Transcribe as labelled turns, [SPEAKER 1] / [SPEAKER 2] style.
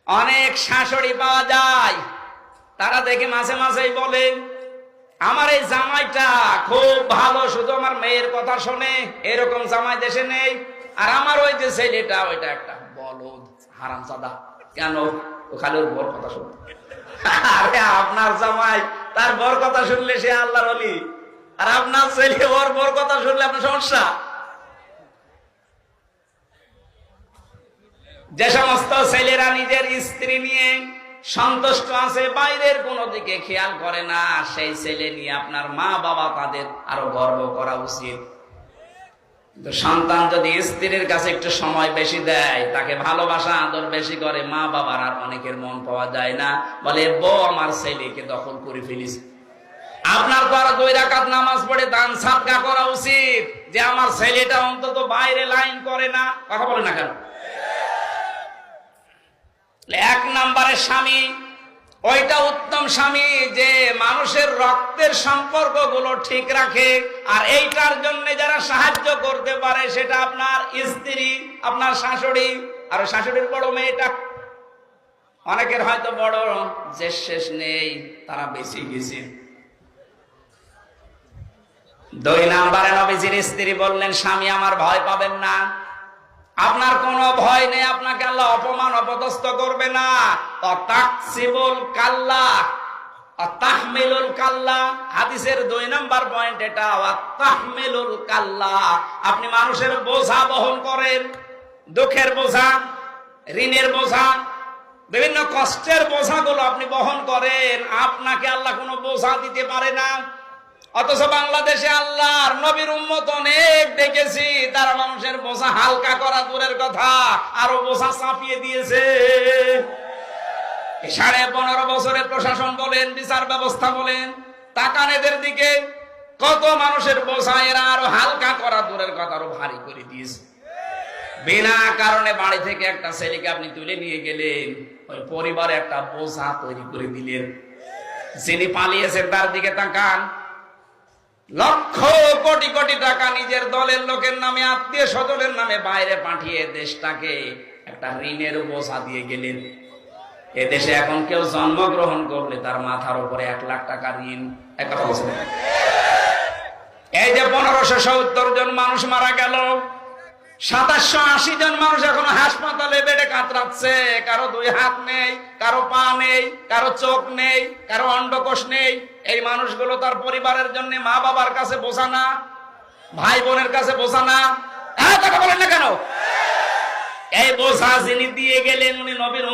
[SPEAKER 1] অনেক শাশুড়ি পাওয়া যায়, তারা দেখে মাঝে মাঝেই বলে আমার এই জামাইটা খুব ভালো, শুধু আমার মেয়ের কথা শোনে, এরকম জামাই দেশে নেই। আর আমার ওই যে ছেলেটা, ওইটা একটা বলদ হারামজাদা। কেন? ও খালি ওর বর কথা শুনতো। আরে আপনার জামাই তার বর কথা শুনলে সে আল্লাহর ওলি, আর আপনার ছেলে ওর বর কথা শুনলে আপনার সমস্যা। যে সমস্ত ছেলেরা নিজের স্ত্রী নিয়ে সন্তুষ্ট আছে, বাইরের কোন দিকে খেয়াল করে না, সেই ছেলে নিয়ে আপনার মা বাবা তাদের আরো গর্ব করা উচিত। সন্তান যদি স্ত্রীর কাছে একটু সময় বেশি দেয়, তাকে ভালোবাসা আদর বেশি করে, মা বাবার আর অনেকের মন পাওয়া যায় না, বলে বউ আমার ছেলেকে দখল করে ফেলিস। আপনার তো আর 2 রাকাত নামাজ পড়ে দান সাদকা করা উচিত, যে আমার ছেলেটা অন্তত বাইরে লাইন করে না। কথা বলে না কেন? 1 নম্বরের স্বামী ওইটা উত্তম স্বামী যে মানুষের রক্তের সম্পর্ক গুলো ঠিক রাখে, আর এইটার জন্য যারা সাহায্য করতে পারে সেটা আপনার স্ত্রী, আপনার শাশুড়ি, আর শাশুড়ির বড় মেয়েটা। অনেকের হয়তো বড় যে শেষ নেই, তারা বেশি গেছে। 2 নম্বরে নবীজির স্ত্রী বললেন, স্বামী আমার ভয় পাবেন না, আপনার কোনো ভয় নেই, আপনাকে আল্লাহ অপমান অপদস্থ করবে না। তাকসিবুল কাল্লা তাহমিলুল কাল্লা, হাদিসের 2 নম্বর পয়েন্ট এটা, তাহমিলুল কাল্লা। আপনি মানুষের বোঝা বহন করেন, দুঃখের বোঝা, ঋণের বোঝা, বিভিন্ন কষ্টের বোঝাগুলো আপনি বহন করেন, আপনাকে আল্লাহ কোনো বোঝা দিতে পারে না। অথচ বাংলাদেশে আল্লাহর নবীর উম্মত অনেক দেখেছি, তারা মানুষের বোঝা হালকা করা দূরের কথা, আরো বোঝা চাপিয়ে দিয়েছে। 15.5 বছরের প্রশাসন বলেন, বিচার ব্যবস্থা বলেন, তাকান এদের দিকে, কত মানুষের বোঝা এরা আরো হালকা করা দূরের কথা আরো ভারী করে দিয়েছে। বিনা কারণে বাড়ি থেকে একটা ছেলেকে আপনি তুলে নিয়ে গেলেন, ওই পরিবারে একটা বোঝা তৈরি করে দিলেন। যিনি পালিয়েছেন তার দিকে তাকান, লক্ষ কোটি কোটি টাকা নিজের দলের লোকের নামে, আত্মীয় স্বজনের নামে বাইরে পাঠিয়ে দেশটাকে একটা ঋণের বোঝা দিয়ে গেলেন। এদেশে এখন কেউ জন্মগ্রহণ করলে তার মাথার উপরে 1 লাখ টাকা ঋণ। এক কথা বলছেন, এই যে 1570 জন মানুষ মারা গেল, 2780 জন মানুষ এখন হাসপাতালে বেডে কাতরাচ্ছে। কারো 2 হাত নেই, কারো পা নেই, কারো চোখ নেই, কারো অন্ডকোষ নেই। এই মানুষগুলো তার পরিবারের জন্য মা বাবার কাছে বোঝা না, ভাই বোনের কাছে বোঝা না। কথা বলেন না কেন? এই বোঝা যিনি দিয়ে গেলেন উনি নবীর